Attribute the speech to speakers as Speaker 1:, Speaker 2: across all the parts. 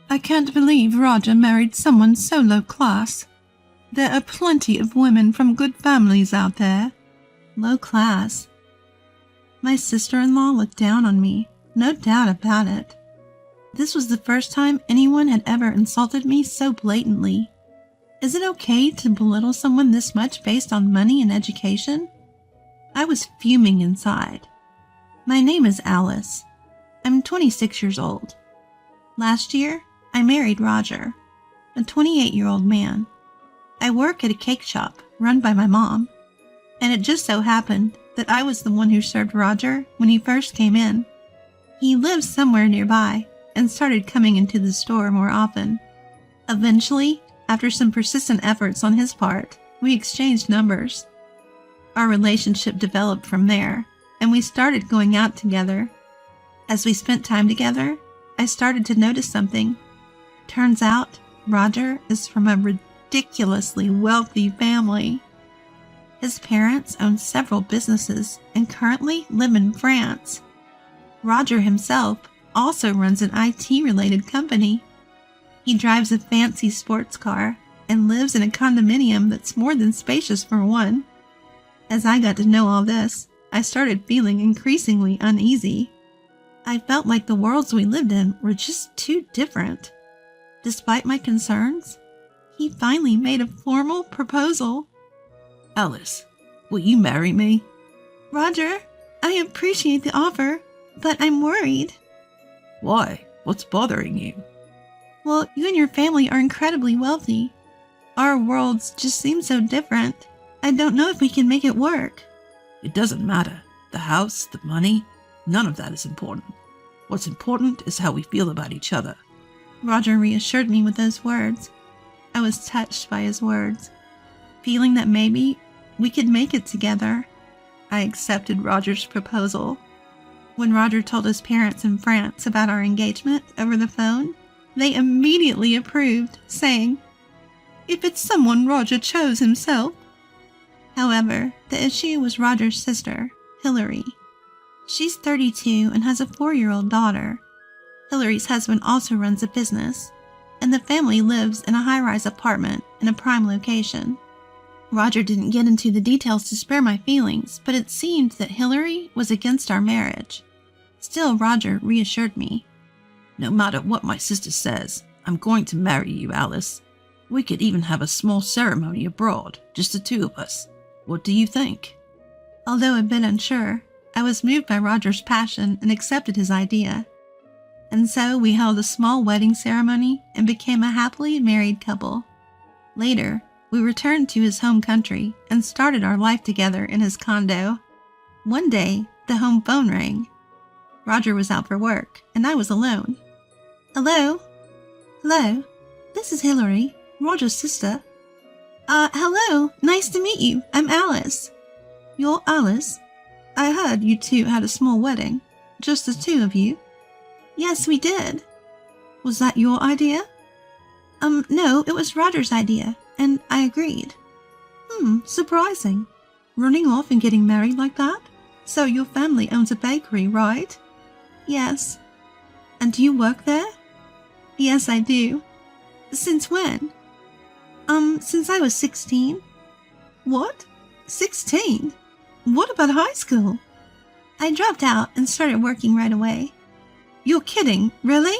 Speaker 1: I can't believe Roger married someone so low class. There are plenty of women from good families out there. Low class. My sister-in-law looked down on me, no doubt about it. This was the first time anyone had ever insulted me so blatantly. Is it okay to belittle someone this much based on money and education? I was fuming inside. My name is Alice. I'm 26 years old. Last year, I married Roger, a 28-year-old man. I work at a cake shop run by my mom, and it just so happened that I was the one who served Roger when he first came in. He lives somewhere nearby and started coming into the store more often. Eventually, after some persistent efforts on his part, we exchanged numbers. Our relationship developed from there, and we started going out together. As we spent time together, I started to notice something. Turns out, Roger is from a ridiculously wealthy family. His parents own several businesses and currently live in France. Roger himself also runs an IT-related company. He drives a fancy sports car and lives in a condominium that's more than spacious for one. As I got to know all this, I started feeling increasingly uneasy. I felt like the worlds we lived in were just too different. Despite my concerns, he finally made a formal proposal.
Speaker 2: Alice, will you marry me?
Speaker 1: Roger, I appreciate the offer, but I'm worried.
Speaker 2: Why? What's bothering you?
Speaker 1: Well, you and your family are incredibly wealthy. Our worlds just seem so different. I don't know if we can make it work.
Speaker 2: It doesn't matter. The house, the money, none of that is important. What's important is how we feel about each other.
Speaker 1: Roger reassured me with those words. I was touched by his words, feeling that maybe we could make it together. I accepted Roger's proposal. When Roger told his parents in France about our engagement over the phone, they immediately approved, saying, "If it's someone Roger chose himself." However, the issue was Roger's sister, Hillary. She's 32 and has a 4-year-old daughter. Hillary's husband also runs a business, and the family lives in a high-rise apartment in a prime location. Roger didn't get into the details to spare my feelings, but it seemed that Hillary was against our marriage. Still, Roger reassured me.
Speaker 2: No matter what my sister says, I'm going to marry you, Alice. We could even have a small ceremony abroad, just the two of us. What do you think?
Speaker 1: Although a bit unsure, I was moved by Roger's passion and accepted his idea. And so we held a small wedding ceremony and became a happily married couple. Later, we returned to his home country and started our life together in his condo. One day, the home phone rang. Roger was out for work, and I was alone. Hello? Hello? This is Hillary, Roger's sister. Hello. Nice to meet you. I'm Alice. You're Alice? I heard you two had a small wedding. Just the two of you. Yes, we did. Was that your idea? No, it was Roger's idea, and I agreed. Surprising. Running off and getting married like that? So your family owns a bakery, right? Yes. And do you work there? Yes, I do. Since when? Since I was 16. What? 16? What about high school? I dropped out and started working right away. You're kidding, really?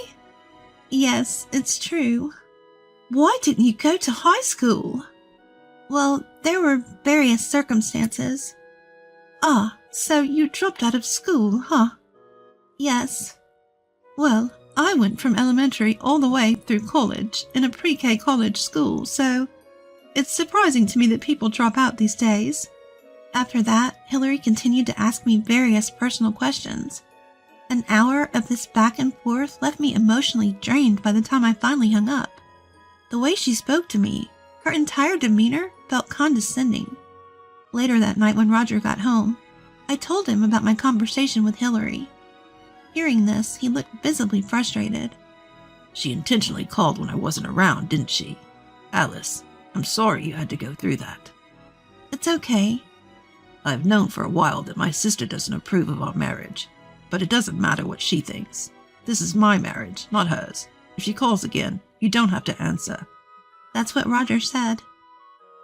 Speaker 1: Yes, it's true. Why didn't you go to high school? Well, there were various circumstances. Ah, so you dropped out of school, huh? Yes. Well, I went from elementary all the way through college in a pre-K college school, so it's surprising to me that people drop out these days. After that, Hillary continued to ask me various personal questions. An hour of this back and forth left me emotionally drained by the time I finally hung up. The way she spoke to me, her entire demeanor felt condescending. Later that night when Roger got home, I told him about my conversation with Hillary. Hearing this, he looked visibly frustrated.
Speaker 2: She intentionally called when I wasn't around, didn't she? Alice, I'm sorry you had to go through that.
Speaker 1: It's okay.
Speaker 2: I've known for a while that my sister doesn't approve of our marriage, but it doesn't matter what she thinks. This is my marriage, not hers, If she calls again, you don't have to answer.
Speaker 1: That's what Roger said.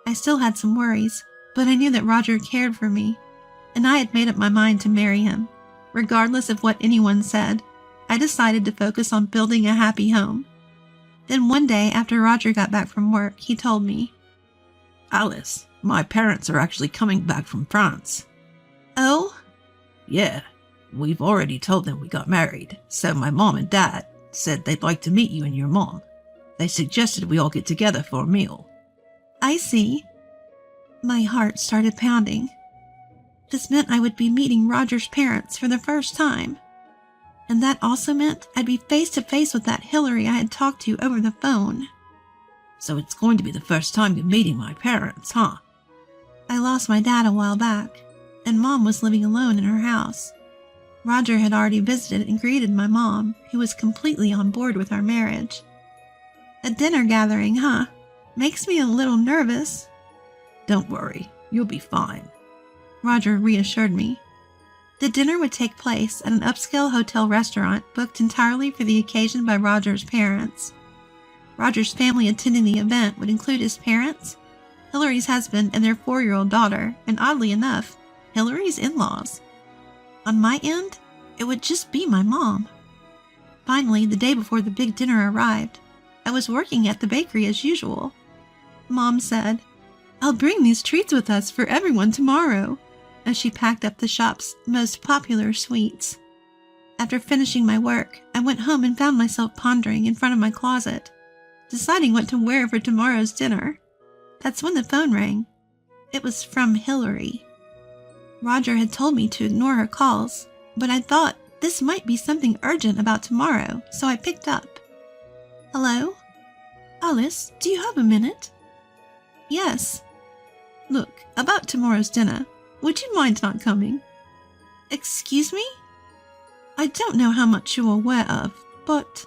Speaker 1: I still had some worries, but I knew that Roger cared for me, and I had made up my mind to marry him. Regardless of what anyone said, I decided to focus on building a happy home. Then one day, after Roger got back from work, he told me,
Speaker 2: Alice, my parents are actually coming back from France.
Speaker 1: "Oh?"
Speaker 2: Yeah, we've already told them we got married, so my mom and dad said they'd like to meet you and your mom. They suggested we all get together for a meal.
Speaker 1: "I see." My heart started pounding. This meant I would be meeting Roger's parents for the first time. And that also meant I'd be face to face with that Hillary I had talked to over the phone.
Speaker 2: So it's going to be the first time you're meeting my parents, huh?
Speaker 1: I lost my dad a while back, and Mom was living alone in her house. Roger had already visited and greeted my mom, who was completely on board with our marriage. A dinner gathering, huh? Makes me a little nervous.
Speaker 2: Don't worry, you'll be fine.
Speaker 1: Roger reassured me. The dinner would take place at an upscale hotel restaurant booked entirely for the occasion by Roger's parents. Roger's family attending the event would include his parents, Hillary's husband, and their 4-year-old daughter, and oddly enough, Hillary's in-laws. On my end, it would just be my mom. Finally, the day before the big dinner arrived, I was working at the bakery as usual. Mom said, "I'll bring these treats with us for everyone tomorrow," as she packed up the shop's most popular sweets. After finishing my work, I went home and found myself pondering in front of my closet, deciding what to wear for tomorrow's dinner. That's when the phone rang. It was from Hillary. Roger had told me to ignore her calls, but I thought this might be something urgent about tomorrow, so I picked up. "Hello? Alice, do you have a minute?" "Yes." "Look, about tomorrow's dinner. Would you mind not coming?" "Excuse me?" "I don't know how much you're aware of, but..."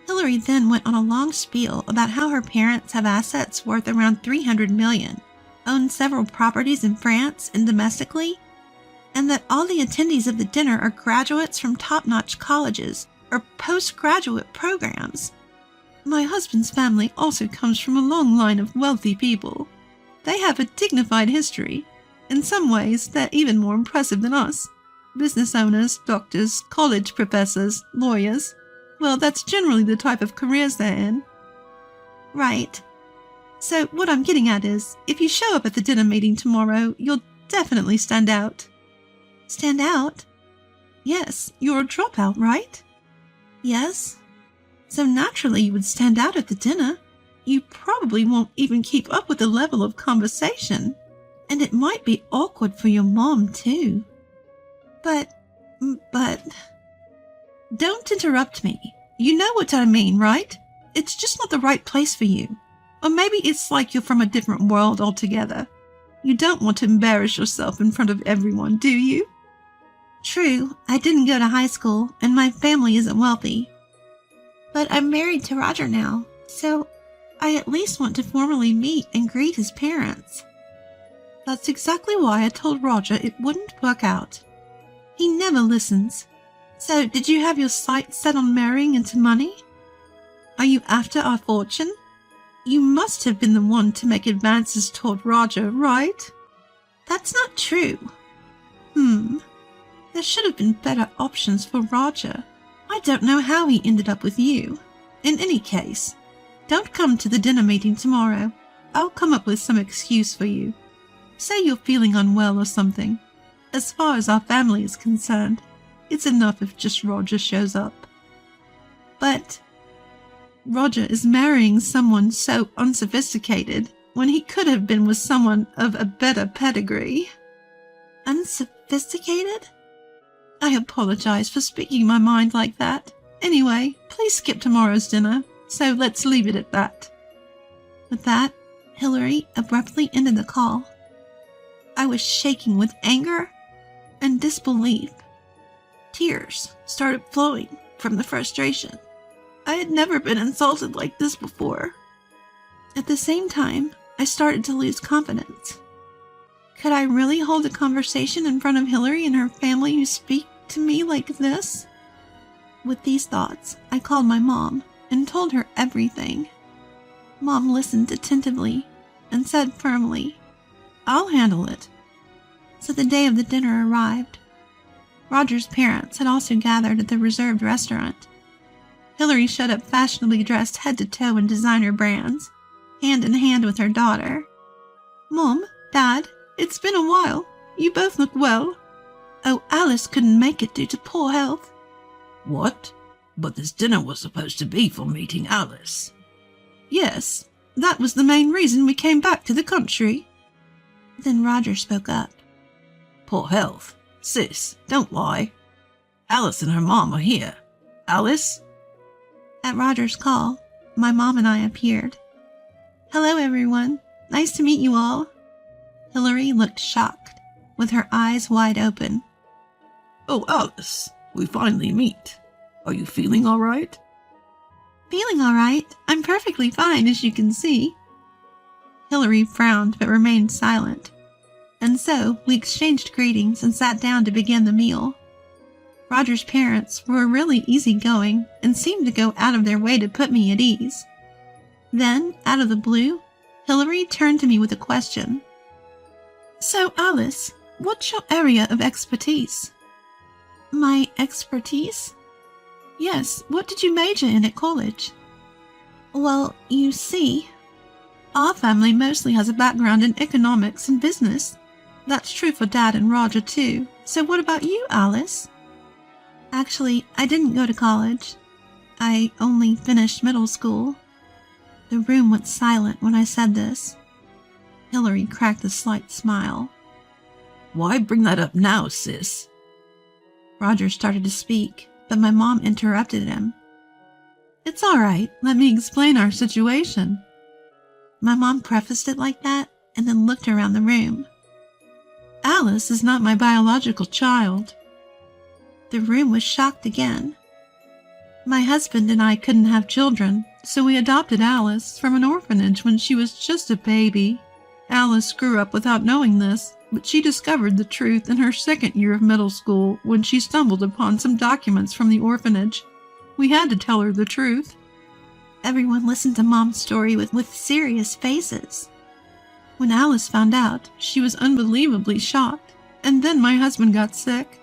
Speaker 1: Hillary then went on a long spiel about how her parents have assets worth around $300 million, own several properties in France and domestically, and that all the attendees of the dinner are graduates from top-notch colleges or postgraduate programs. My husband's family also comes from a long line of wealthy people. They have a dignified history. In some ways, they're even more impressive than us. Business owners, doctors, college professors, lawyers. Well, that's generally the type of careers they're in." "Right. So what I'm getting at is, if you show up at the dinner meeting tomorrow, you'll definitely stand out." "Stand out?" "Yes, you're a dropout, right?" "Yes." "So naturally you would stand out at the dinner. You probably won't even keep up with the level of conversation. And it might be awkward for your mom, too." But... Don't interrupt me. You know what I mean, right? It's just not the right place for you. Or maybe it's like you're from a different world altogether. You don't want to embarrass yourself in front of everyone, do you?" "True, I didn't go to high school, and my family isn't wealthy. But I'm married to Roger now, so I at least want to formally meet and greet his parents." "That's exactly why I told Roger it wouldn't work out. He never listens. So, did you have your sights set on marrying into money? Are you after our fortune? You must have been the one to make advances toward Roger, right?" "That's not true." There should have been better options for Roger. I don't know how he ended up with you. In any case, don't come to the dinner meeting tomorrow. I'll come up with some excuse for you. Say you're feeling unwell or something. As far as our family is concerned, it's enough if just Roger shows up." "But Roger is marrying someone so unsophisticated when he could have been with someone of a better pedigree." "Unsophisticated?" I apologize for speaking my mind like that. Anyway, please skip tomorrow's dinner, so let's leave it at that." With that, Hillary abruptly ended the call. I was shaking with anger and disbelief. Tears started flowing from the frustration. I had never been insulted like this before. At the same time, I started to lose confidence. Could I really hold a conversation in front of Hillary and her family who speak to me like this? With these thoughts, I called my mom and told her everything. Mom listened attentively and said firmly, "I'll handle it." So the day of the dinner arrived. Roger's parents had also gathered at the reserved restaurant. Hillary showed up fashionably dressed head to toe in designer brands, hand in hand with her daughter. "Mom, Dad, it's been a while. You both look well." "Oh, Alice couldn't make it due to poor health."
Speaker 2: What? But this dinner was supposed to be for meeting Alice.
Speaker 1: "Yes, that was the main reason we came back to the country." Then Roger spoke up.
Speaker 2: Poor health. Sis, don't lie. Alice and her mom are here. Alice?
Speaker 1: At Roger's call, my mom and I appeared. "Hello, everyone. Nice to meet you all." Hillary looked shocked, with her eyes wide open.
Speaker 2: Oh, Alice, we finally meet. Are you feeling all right?
Speaker 1: "Feeling all right. I'm perfectly fine, as you can see." Hillary frowned but remained silent, and so we exchanged greetings and sat down to begin the meal. Roger's parents were really easygoing and seemed to go out of their way to put me at ease. Then, out of the blue, Hillary turned to me with a question. "So, Alice, what's your area of expertise?" "My expertise?" "Yes, what did you major in at college?" "Well, you see, our family mostly has a background in economics and business. That's true for Dad and Roger, too. So what about you, Alice?" "Actually, I didn't go to college. I only finished middle school." The room went silent when I said this. Hillary cracked a slight smile.
Speaker 2: Why bring that up now, sis?
Speaker 1: Roger started to speak, but my mom interrupted him. "It's all right. Let me explain our situation." My mom prefaced it like that and then looked around the room. "Alice is not my biological child." The room was shocked again. "My husband and I couldn't have children, so we adopted Alice from an orphanage when she was just a baby. Alice grew up without knowing this, but she discovered the truth in her second year of middle school when she stumbled upon some documents from the orphanage. We had to tell her the truth." Everyone listened to Mom's story with serious faces. When Alice found out, she was unbelievably shocked, and then my husband got sick.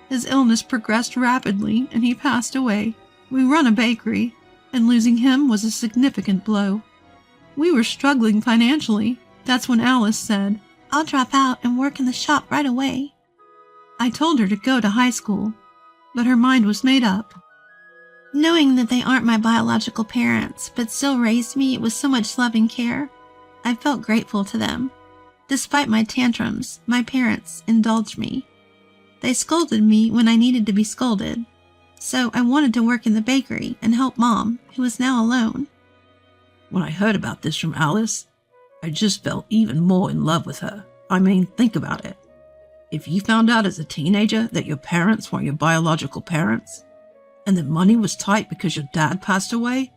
Speaker 1: His illness progressed rapidly, and he passed away. We run a bakery, and losing him was a significant blow. We were struggling financially. That's when Alice said, "I'll drop out and work in the shop right away." I told her to go to high school, but her mind was made up. Knowing that they aren't my biological parents, but still raised me with so much love and care, I felt grateful to them. Despite my tantrums, my parents indulged me. They scolded me when I needed to be scolded, so I wanted to work in the bakery and help Mom, who was now alone.
Speaker 2: When I heard about this from Alice, I just fell even more in love with her. I mean, think about it. If you found out as a teenager that your parents weren't your biological parents, and that money was tight because your dad passed away,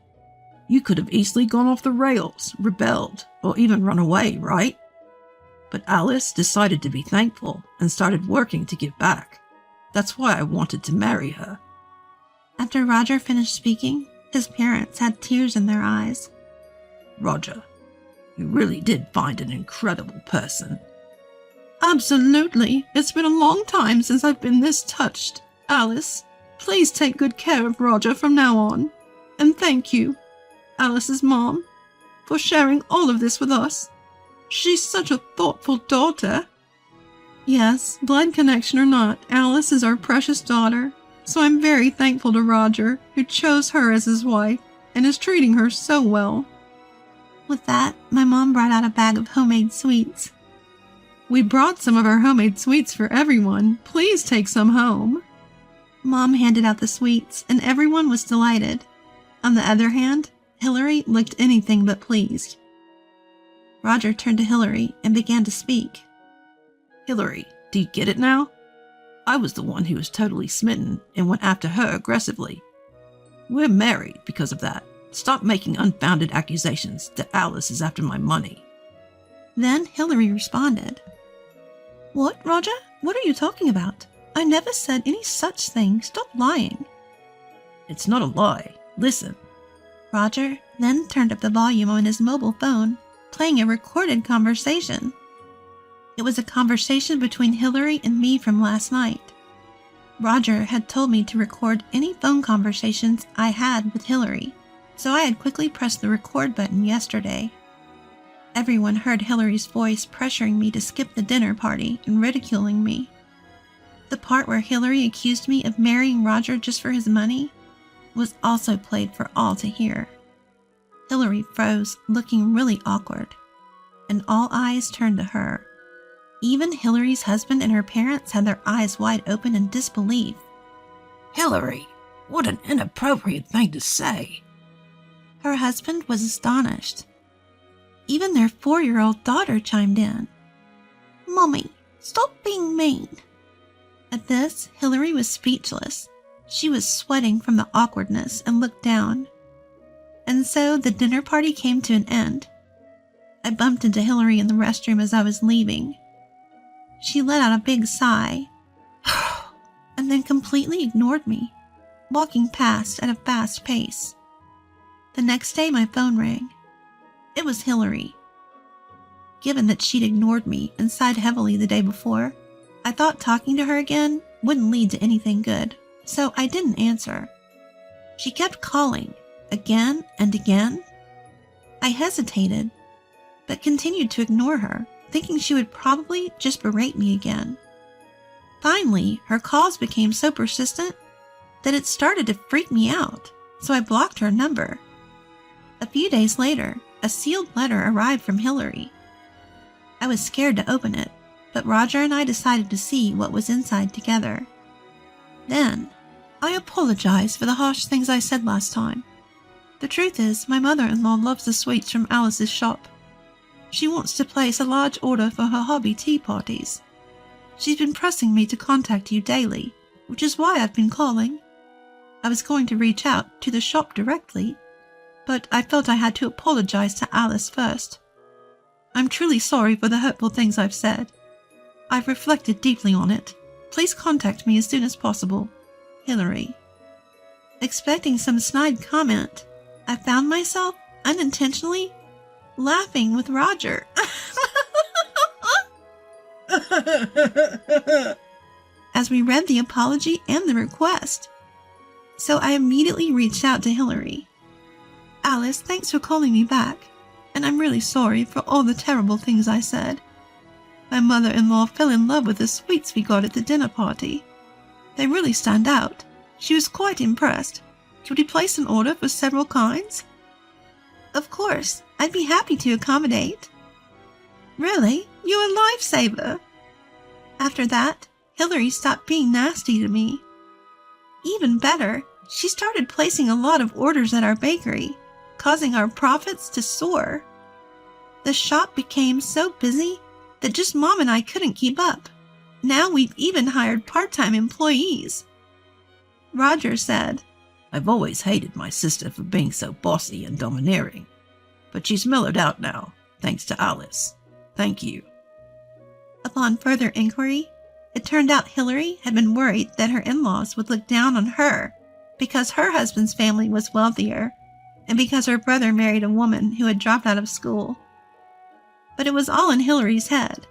Speaker 2: you could have easily gone off the rails, rebelled, or even run away, right? But Alice decided to be thankful and started working to give back. That's why I wanted to marry her. After Roger finished speaking, his parents had tears in their eyes. Roger, you really did find an incredible person. Absolutely. It's been a long time since I've been this touched. Alice, please take good care of Roger from now on. And thank you, Alice's mom, for sharing all of this with us. She's such a thoughtful daughter. Yes, blood connection or not, Alice is our precious daughter, so I'm very thankful to Roger, who chose her as his wife and is treating her so well. With that, my mom brought out a bag of homemade sweets. We brought some of our homemade sweets for everyone. Please take some home. Mom handed out the sweets, and everyone was delighted. On the other hand, Hillary looked anything but pleased. Roger turned to Hillary and began to speak. Hillary, do you get it now? I was the one who was totally smitten and went after her aggressively. We're married because of that. Stop making unfounded accusations that Alice is after my money. Then Hillary responded. What, Roger? What are you talking about? I never said any such thing. Stop lying. It's not a lie. Listen.
Speaker 1: Roger then turned up the volume on his mobile phone, playing a recorded conversation. It was a conversation between Hillary and me from last night. Roger had told me to record any phone conversations I had with Hillary, so I had quickly pressed the record button yesterday. Everyone heard Hillary's voice pressuring me to skip the dinner party and ridiculing me. The part where Hillary accused me of marrying Roger just for his money was also played for all to hear. Hillary froze, looking really awkward, and all eyes turned to her. Even Hillary's husband and her parents had their eyes wide open in disbelief.
Speaker 2: Hillary, what an inappropriate thing to say.
Speaker 1: Her husband was astonished. Even their 4-year-old daughter chimed in. Mommy, stop being mean. At this, Hillary was speechless. She was sweating from the awkwardness and looked down. And so the dinner party came to an end. I bumped into Hillary in the restroom as I was leaving. She let out a big sigh, and then completely ignored me, walking past at a fast pace. The next day my phone rang. It was Hillary. Given that she'd ignored me and sighed heavily the day before, I thought talking to her again wouldn't lead to anything good, so I didn't answer. She kept calling, again and again. I hesitated, but continued to ignore her, thinking she would probably just berate me again. Finally, her calls became so persistent that it started to freak me out, so I blocked her number. A few days later, a sealed letter arrived from Hillary. I was scared to open it, but Roger and I decided to see what was inside together. Then, I apologize for the harsh things I said last time. The truth is, my mother-in-law loves the sweets from Alice's shop. She wants to place a large order for her hobby tea parties. She's been pressing me to contact you daily, which is why I've been calling. I was going to reach out to the shop directly, but I felt I had to apologize to Alice first. I'm truly sorry for the hurtful things I've said. I've reflected deeply on it. Please contact me as soon as possible. Hillary. Expecting some snide comment, I found myself, unintentionally, laughing with Roger. As we read the apology and the request. So I immediately reached out to Hillary. Alice, thanks for calling me back, and I'm really sorry for all the terrible things I said. My mother-in-law fell in love with the sweets we got at the dinner party. They really stand out. She was quite impressed. Could we place an order for several kinds? Of course, I'd be happy to accommodate. Really? You're a lifesaver. After that, Hillary stopped being nasty to me. Even better, she started placing a lot of orders at our bakery, causing our profits to soar. The shop became so busy that just Mom and I couldn't keep up. Now we've even hired part-time employees. Roger said,
Speaker 2: I've always hated my sister for being so bossy and domineering, but she's mellowed out now, thanks to Alice. Thank you.
Speaker 1: Upon further inquiry, it turned out Hillary had been worried that her in-laws would look down on her because her husband's family was wealthier and because her brother married a woman who had dropped out of school. But it was all in Hillary's head.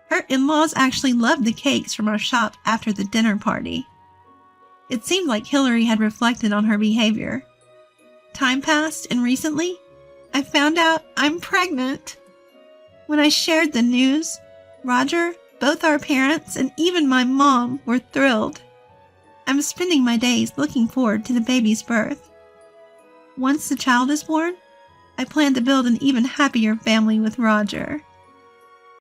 Speaker 1: Her in-laws actually loved the cakes from our shop after the dinner party. It seemed like Hillary had reflected on her behavior. Time passed, and recently, I found out I'm pregnant. When I shared the news, Roger, both our parents, and even my mom were thrilled. I'm spending my days looking forward to the baby's birth. Once the child is born, I plan to build an even happier family with Roger.